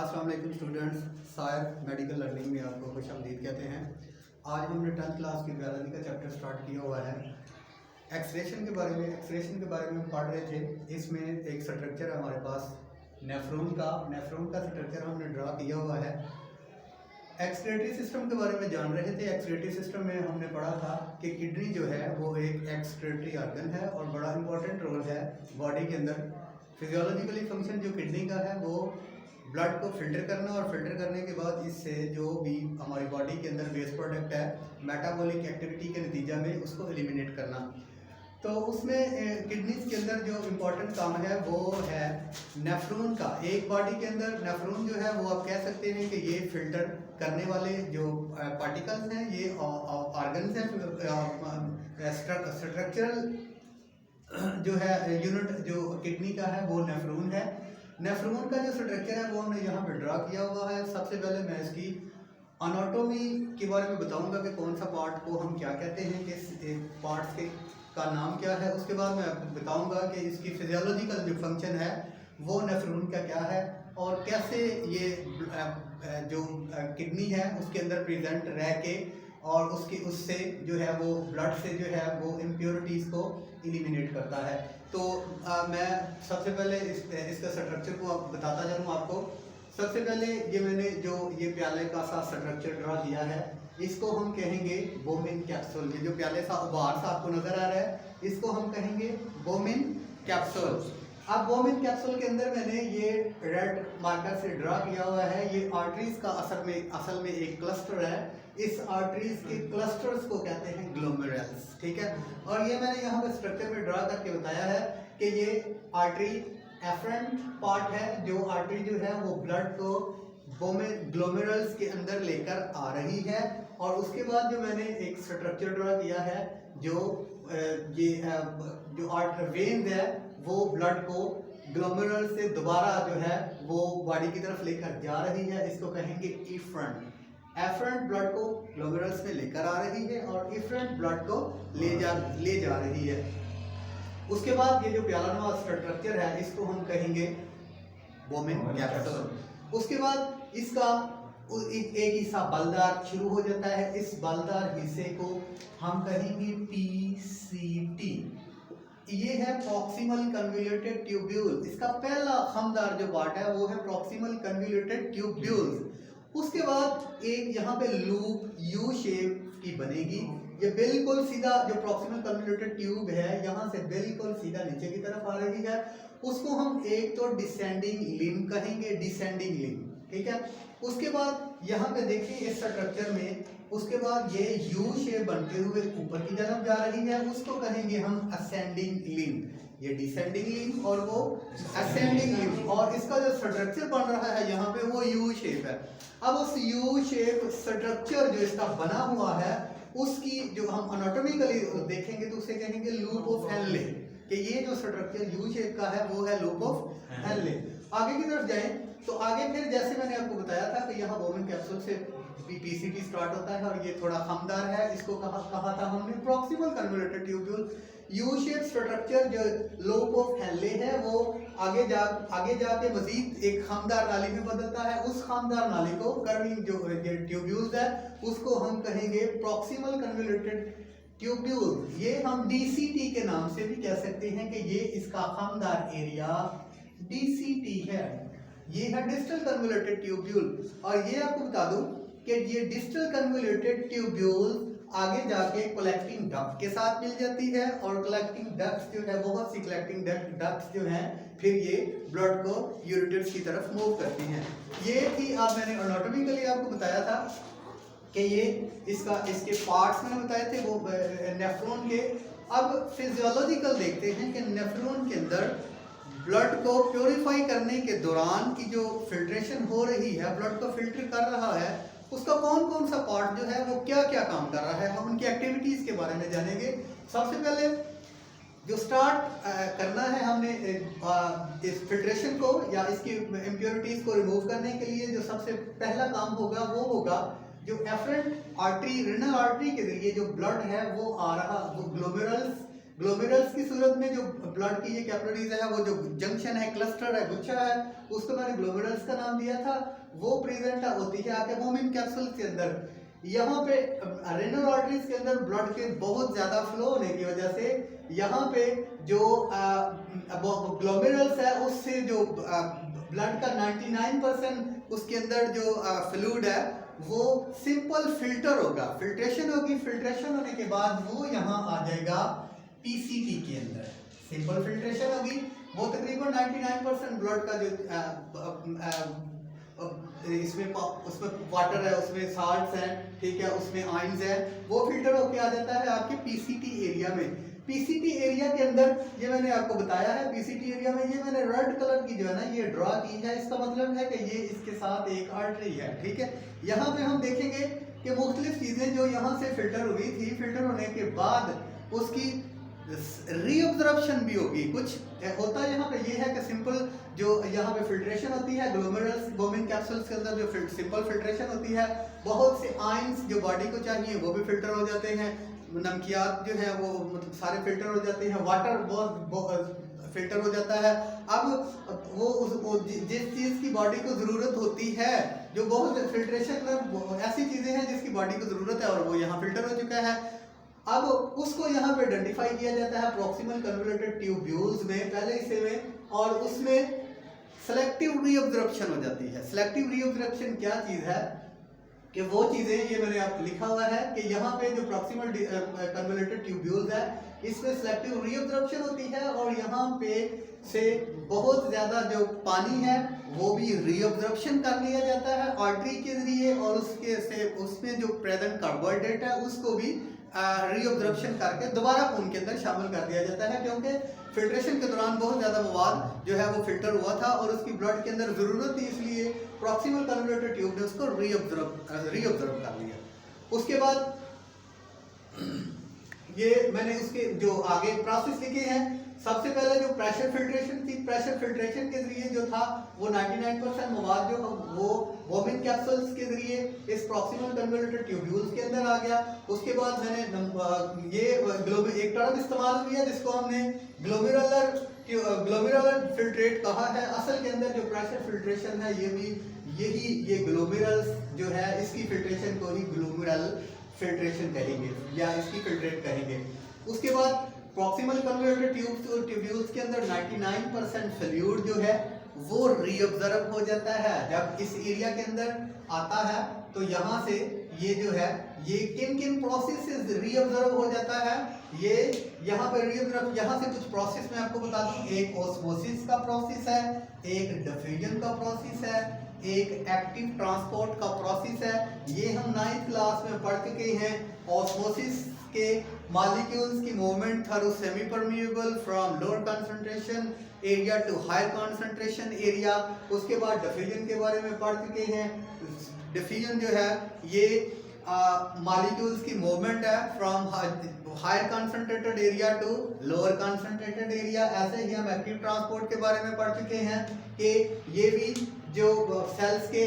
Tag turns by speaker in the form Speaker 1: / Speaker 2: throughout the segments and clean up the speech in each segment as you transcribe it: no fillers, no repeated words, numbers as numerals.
Speaker 1: अस्सलाम वालेकुम students, Sair medical learning में आपको खुशामदीद कहते हैं। आज हमने 10th क्लास की बायोलॉजी का चैप्टर स्टार्ट किया हुआ है। एक्सक्रीशन के बारे में पढ़ रहे थे। इसमें एक स्ट्रक्चर है हमारे पास नेफ्रॉन का स्ट्रक्चर हमने ड्रा किया हुआ है। एक्सक्रीटरी सिस्टम के बारे में जान रहे थे। एक्सक्रीटरी सिस्टम में हमने पढ़ा था कि किडनी जो है वो एक एक्सक्रीटरी ऑर्गन है और बड़ा इंपॉर्टेंट रोल है बॉडी के अंदर। फिजियोलॉजिकली फंक्शन जो किडनी का है वो ब्लड को फिल्टर करना और फिल्टर करने के बाद इससे जो भी हमारी बॉडी के अंदर वेस्ट प्रोडक्ट है मेटाबॉलिक एक्टिविटी के नतीजा में उसको एलिमिनेट करना। तो उसमें किडनीज के अंदर जो इम्पोर्टेंट काम है वो है नेफ्रॉन का। एक बॉडी के अंदर नेफ्रॉन जो है वो आप कह सकते हैं कि ये फिल्टर करने वाले जो पार्टिकल्स हैं, ये ऑर्गन्स हैं। स्ट्रक्चरल जो है यूनिट जो किडनी का है वो नेफ्रॉन है। नेफ्रॉन का जो स्ट्रक्चर है वो हमने यहाँ पे ड्रा किया हुआ है। सबसे पहले मैं इसकी एनाटॉमी के बारे में बताऊंगा कि कौन सा पार्ट को हम क्या कहते हैं, कि पार्ट्स के का नाम क्या है। उसके बाद मैं बताऊंगा कि इसकी फिजियोलॉजिकल जो फंक्शन है वो नेफ्रॉन का क्या है और कैसे ये जो किडनी है उसके अंदर प्रेजेंट रह के और उससे जो है वो ब्लड से जो है वो इम्प्योरिटीज़ को एलिमिनेट करता है। तो मैं सबसे पहले इसका स्ट्रक्चर को बताता चलूँ आपको। सबसे पहले मैंने जो ये प्याले का सा स्ट्रक्चर ड्रा किया है इसको हम कहेंगे बोमिन कैप्सूल। ये जो प्याले सा बाहर सा आपको नजर आ रहा है इसको हम कहेंगे बोमिन कैप्सूल। अब बोमिन कैप्सूल के अंदर मैंने ये रेड मार्कर से ड्रा किया हुआ है। ये आर्टरीज का असल में एक क्लस्टर है। इस आर्टरीज के क्लस्टर्स को कहते हैं ग्लोमेरुल्स, ठीक है। और ये मैंने यहाँ पे स्ट्रक्चर में ड्रा करके बताया है कि ये आर्टरी एफरेंट पार्ट है। जो आर्टरी जो है वो ब्लड को ग्लोमेरुल्स के अंदर लेकर आ रही है। और उसके बाद जो मैंने एक स्ट्रक्चर ड्रा किया है जो वेन है वो ब्लड को ग्लोमेरुल से दोबारा जो है वो बॉडी की तरफ लेकर जा रही है। इसको कहेंगे एफरेंट ब्लड को ग्लोमेरुल्स में लेकर आ रही है और इफरेंट ब्लड को ले जा रही है। उसके बाद ये जो प्यालानुमा स्ट्रक्चर है इसको हम कहेंगे बोमिन कैप्सूल। उसके बाद इसका एक हिस्सा बलदार शुरू हो जाता है। इस बलदार हिस्से को हम कहेंगे पीसीटी। ये है प्रॉक्सिमल कन्वोल्यूटेड ट्यूब्यूल। इसका पहला खमदार जो पार्ट है वो है प्रॉक्सिमल कन्वोल्यूटेड ट्यूब्यूल्स। उसके बाद एक यहाँ पे लूप यू शेप की बनेगी। ये बिल्कुल सीधा जो प्रॉक्सिमल कन्वोल्यूटेड ट्यूब है यहाँ से बिल्कुल सीधा नीचे की तरफ आ रही है। उसको हम एक तो डिसेंडिंग लिम्ब कहेंगे, डिसेंडिंग लिम्ब, ठीक है। उसके बाद यहाँ पे देखिए इस स्ट्रक्चर में उसके बाद ये यू शेप बनते हुए ऊपर की तरफ जा रही है। उसको कहेंगे हम असेंडिंग लिम्ब। ये डिसेंडिंग लिम्ब और वो असेंडिंग लिम्ब। और इसका जो स्ट्रक्चर बन रहा है यहाँ पे वो यू शेप है। अब उस यू शेप स्ट्रक्चर जो इसका बना हुआ है उसकी जो हम एनाटॉमिकली देखेंगे तो उसे कहेंगे लूप ऑफ हेनले, कि ये जो स्ट्रक्चर यू शेप का है वो है लूप ऑफ हेनले। आगे की तरफ जाएं तो आगे फिर जैसे मैंने आपको बताया था कि यहाँ बोमिन कैप्सूल से पीसीटी स्टार्ट होता है और ये थोड़ा खमदार है। इसको कहा था हमने proximal convoluted tubule. U shape structure जो लूप ऑफ हेनले है वो आगे जाके मजीद एक खामदार नाली में बदलता है। उस खामदार नाली को कर्विंग जो ट्यूब्यूल्स है उसको हम कहेंगे प्रॉक्सिमल कन्वोल्यूटेड ट्यूब्यूल। ये हम डीसीटी के नाम से भी कह सकते हैं कि ये इसका खामदार एरिया डीसीटी है। ये है डिस्टल कन्वोल्यूटेड ट्यूब्यूल। और ये आपको बता दूं कि ये डिस्टल कन्वोल्यूटेड ट्यूब्यूल आगे जाके कलेक्टिंग डक्ट के साथ मिल जाती है और कलेक्टिंग डक्ट्स जो है बहुत सी कलेक्टिंग डक्ट्स जो हैं फिर ये ब्लड को यूरेटर्स की तरफ मूव करती हैं। ये थी अब मैंने एनाटॉमिकली आपको बताया था कि ये इसके पार्ट्स मैंने बताए थे वो नेफ्रॉन के। अब फिजियोलॉजिकल देखते हैं कि नेफ्रॉन के अंदर ब्लड को प्योरीफाई करने के दौरान की जो फिल्ट्रेशन हो रही है, ब्लड को फिल्टर कर रहा है, उसका कौन कौन सा पार्ट जो है वो क्या क्या काम कर रहा है, हम उनकी एक्टिविटीज़ के बारे में जानेंगे। सबसे पहले जो स्टार्ट करना है हमने इस फिल्ट्रेशन को या इसकी इम्प्योरिटीज़ को रिमूव करने के लिए जो सबसे पहला काम होगा वो होगा जो एफरेंट आर्टरी, रिनल आर्टरी के जरिए जो ब्लड है वो आ रहा, वो ग्लोमेरुलस की सूरत में जो ब्लड की ये कैपिलरीज है, वो जो जंक्शन है, क्लस्टर है, गुच्छा है, उसको मैंने ग्लोमेरुलस का नाम दिया था, वो प्रेजेंट होती है आपके वोमेन कैप्सूल के अंदर। यहाँ पे रेनल आर्टरीज के अंदर ब्लड के बहुत ज्यादा फ्लो होने की वजह से यहाँ पे जो ग्लोमेरुलस है उससे जो ब्लड का 99% उसके अंदर जो फ्लूइड है वो सिंपल फिल्टर होगा, फिल्ट्रेशन होगी, फिल्ट्रेशन होने के बाद वो यहाँ आ जाएगा पीसीटी के अंदर। सिंपल फिल्ट्रेशन होगी, वो तकरीबन 99% ब्लड का जो इसमें उसमें वाटर है, उसमें साल्ट्स हैं, ठीक है, उसमें आयंस है, वो फिल्टर होके आ जाता है आपके पीसीटी एरिया में। पीसीटी एरिया के अंदर ये मैंने आपको बताया है, पीसीटी एरिया में ये मैंने रेड कलर की जो है ना ये ड्रॉ की है, इसका मतलब है कि ये इसके साथ एक आर्टरी है, ठीक है। यहाँ पे हम देखेंगे कि मुख्तलिफ चीजें जो यहाँ से फिल्टर हुई थी, फिल्टर होने के बाद उसकी रीअब्जॉर्प्शन भी होगी। कुछ होता है यहाँ पे ये है कि सिंपल जो यहाँ पे फिल्ट्रेशन होती है ग्लोमेरुलस वोमेन कैप्सूल्स के अंदर, जो सिंपल फिल्ट्रेशन होती है, बहुत से आयंस जो बॉडी को चाहिए वो भी फिल्टर हो जाते हैं, नमकियात जो है वो मतलब सारे फिल्टर हो जाते हैं, वाटर बहुत फिल्टर हो जाता है। अब वो जिस चीज़ की बॉडी को ज़रूरत होती है, जो बहुत फिल्ट्रेशन में ऐसी चीज़ें हैं जिसकी बॉडी को ज़रूरत है और वो यहाँ फिल्टर हो चुका है, अब उसको यहाँ पे आइडेंटिफाई किया जाता है प्रॉक्सिमल कन्वोल्यूटेड ट्यूब्यूल्स में, पहले हिस्से में, और उसमें सेलेक्टिव रीअब्जॉर्प्शन हो जाती है। सेलेक्टिव रीअब्जॉर्प्शन क्या चीज़ है कि वो चीज़ें ये मैंने आपको लिखा हुआ है कि यहाँ पे जो प्रॉक्सिमल कन्वोल्यूटेड ट्यूब्यूल्स है इसमें सेलेक्टिव रीअब्जॉर्प्शन होती है और यहाँ पे से बहुत ज़्यादा जो पानी है वो भी रीअब्जॉर्प्शन कर लिया जाता है आर्टरी के जरिए, और उसके से उसमें जो प्रेजेंट कार्बोहाइड्रेट है उसको भी रीअब्जॉर्प्शन करके दोबारा खून के अंदर शामिल कर दिया जाता है, क्योंकि फिल्ट्रेशन के दौरान बहुत ज़्यादा मवाद जो है वो फिल्टर हुआ था और उसकी ब्लड के अंदर ज़रूरत थी, इसलिए प्रॉक्सिमल कन्वोल्यूटेड ट्यूब ने उसको रीअब्जॉर्ब कर लिया। उसके बाद ये मैंने उसके जो आगे प्रोसेस लिखे हैं, सबसे पहले जो प्रेशर फिल्ट्रेशन थी, प्रेशर फिल्ट्रेशन के जरिए जो था वो 99% मवाद जो वो वोमेन कैप्सूल्स के जरिए इस प्रॉक्सिमल कन्वोल्यूटेड ट्यूब्यूल्स के अंदर आ गया। उसके बाद मैंने ये एक टर्म इस्तेमाल हुई है जिसको हमने ग्लोमेरुलर फिल्ट्रेट कहा है। असल के अंदर जो प्रेशर फिल्ट्रेशन है ये ग्लोमेरुलस जो है इसकी फिल्ट्रेशन को ही ग्लोमेरुलर फिल्ट्रेशन कहेंगे या इसकी फिल्ट्रेट कहेंगे। उसके बाद प्रॉक्सिमल कन्वोल्यूटेड ट्यूब्यूल्स के अंदर 99% फ्लूइड जो है वो रीअब्जॉर्ब हो जाता है। जब इस एरिया के अंदर आता है तो यहाँ से ये जो है ये किन किन प्रोसेस से रीअब्जॉर्ब हो जाता है, ये यहाँ पे रीअब्जॉर्ब, यहाँ से कुछ प्रोसेस मैं आपको बता दूं, एक ऑस्मोसिस का प्रोसेस है, एक डिफ्यूजन का प्रोसेस है, एक एक्टिव ट्रांसपोर्ट का प्रोसेस है। ये हम 9th क्लास में पढ़ चुके हैं। ऑस्मोसिस के मॉलिक्यूल्स की movement through semi permeable from lower concentration area to higher concentration area. उसके बाद डिफ्यूजन के बारे में पढ़ चुके हैं। डिफ्यूजन जो है ये मॉलिक्यूल्स की मूवमेंट है from higher concentrated area to lower concentrated area. ऐसे ही हम एक्टिव ट्रांसपोर्ट के बारे में पढ़ चुके हैं कि ये भी जो सेल के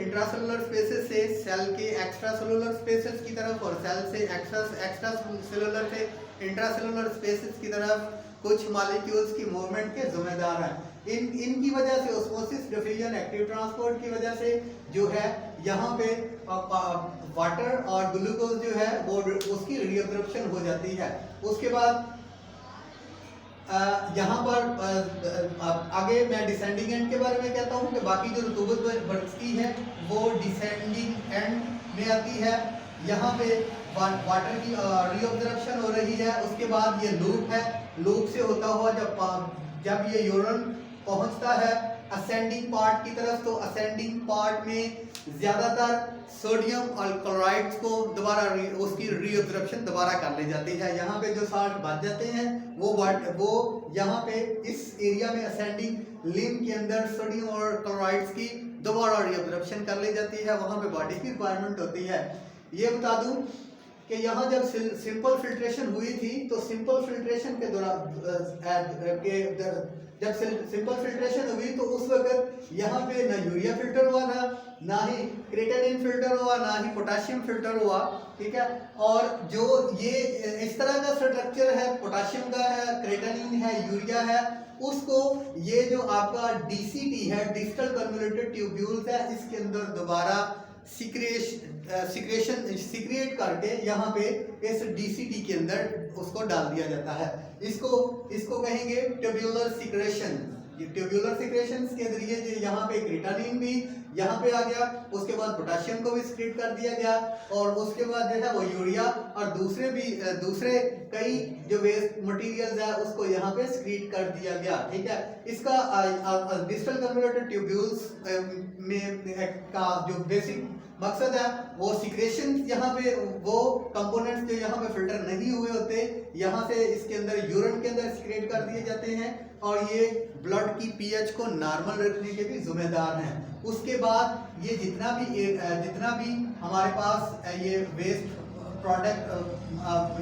Speaker 1: इंट्रासेलुलर स्पेसेस से सेल के एक्स्ट्रासेलुलर स्पेसेस की तरफ और सेल से एक्स्ट्रासेलुलर से इंट्रासेलुलर स्पेसेस की तरफ कुछ मॉलिक्यूल्स की मूवमेंट के जिम्मेदार हैं। इनकी वजह से ऑस्मोसिस, डिफ्यूजन, एक्टिव ट्रांसपोर्ट की वजह से जो है यहाँ पे वाटर और ग्लूकोज जो है वो उसकी रीअब्जॉर्प्शन हो जाती है। उसके बाद यहाँ पर आगे मैं डिसेंडिंग एंड के बारे में कहता हूँ कि बाकी जो रुतूबत बढ़ती है वो डिसेंडिंग एंड में आती है। यहाँ पे वाटर की रीअब्जॉर्प्शन हो रही है। उसके बाद ये लूप है, लूप से होता हुआ जब ये यूरिन पहुँचता है असेंडिंग पार्ट की तरफ, तो असेंडिंग पार्ट में ज़्यादातर सोडियम और क्लोराइड्स को दोबारा उसकी रीअब्जॉर्प्शन दोबारा कर ली जाती है। यहाँ पे जो साल्ट बच जाते हैं वो यहाँ पे इस एरिया में असेंडिंग लिम्ब के अंदर सोडियम और क्लोराइड्स की दोबारा रीअब्जॉर्प्शन कर ली जाती है। वहाँ पे बॉडी की रिक्वायरमेंट होती है। ये बता दूं कि यहाँ जब सिंपल फिल्ट्रेशन हुई थी तो सिंपल फिल्ट्रेशन के दौरान जब सिंपल फिल्ट्रेशन हुई तो उस वक्त यहाँ पे ना यूरिया फिल्टर हुआ था, ना ही क्रेटानिन फिल्टर हुआ, ना ही पोटाशियम फिल्टर हुआ, ठीक है। और जो ये इस तरह का स्ट्रक्चर है, पोटाशियम का है, क्रेटानिन है, यूरिया है, उसको ये जो आपका डीसीटी है, डिजिटल कन्वोल्यूटेड ट्यूब्यूल्स है, इसके अंदर दोबारा सिक्रेट करके यहाँ पे इस डीसीटी के अंदर उसको डाल दिया जाता है। इसको कहेंगे ट्यूब्यूलर सिक्रेशन। ये ट्यूब्यूलर सिक्रेशन के जरिए जो यहाँ पे क्रेटानिन भी यहाँ पे आ गया, उसके बाद पोटाशियम को भी सिक्रेट कर दिया गया, और उसके बाद जो है वो यूरिया और दूसरे कई जो वेस्ट मटेरियल्स है उसको यहाँ पे सिक्रेट कर दिया गया, ठीक है। इसका डिजिटल कन्वोल्यूटेड ट्यूब्यूल्स में का जो बेसिक मकसद है वो सिक्रेशन, यहाँ पे वो कंपोनेंट्स जो यहाँ पे फिल्टर नहीं हुए होते यहाँ से इसके अंदर यूरिन के अंदर सिक्रेट कर दिए जाते हैं, और ये ब्लड की पीएच को नॉर्मल रखने के भी जिम्मेदार हैं। उसके बाद ये जितना भी हमारे पास ये वेस्ट प्रोडक्ट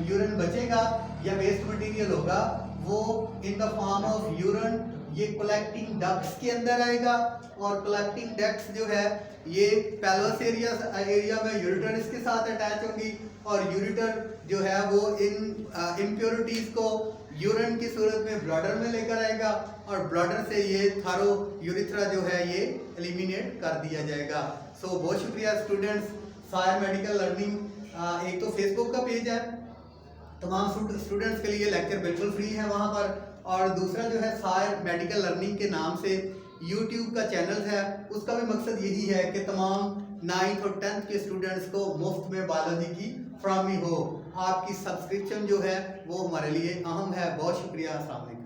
Speaker 1: यूरिन बचेगा या वेस्ट मटेरियल होगा, वो in the form of urine ये कलेक्टिंग डक्ट्स के अंदर आएगा, और कलेक्टिंग डक्ट्स जो है ये पेल्विस एरिया में यूरेटर इसके साथ अटैच होंगी, और यूरेटर जो है वो इन इम्प्योरिटीज को यूरिन की सूरत में ब्लडर में लेकर आएगा, और ब्लडर से ये थारो यूरिथ्रा जो है ये एलिमिनेट कर दिया जाएगा। सो बहुत शुक्रिया स्टूडेंट्स। सायर मेडिकल लर्निंग एक तो फेसबुक का पेज है, तमाम स्टूडेंट्स के लिए लेक्चर बिल्कुल फ्री है वहाँ पर, और दूसरा जो है सायर मेडिकल लर्निंग के नाम से यूट्यूब का चैनल है, उसका भी मकसद यही है कि तमाम 9th और 10th के स्टूडेंट्स को मुफ्त में बायोलॉजी की फराहमी हो। आपकी सब्सक्रिप्शन जो है वो हमारे लिए अहम है। बहुत शुक्रिया। अस्सलाम वालेकुम।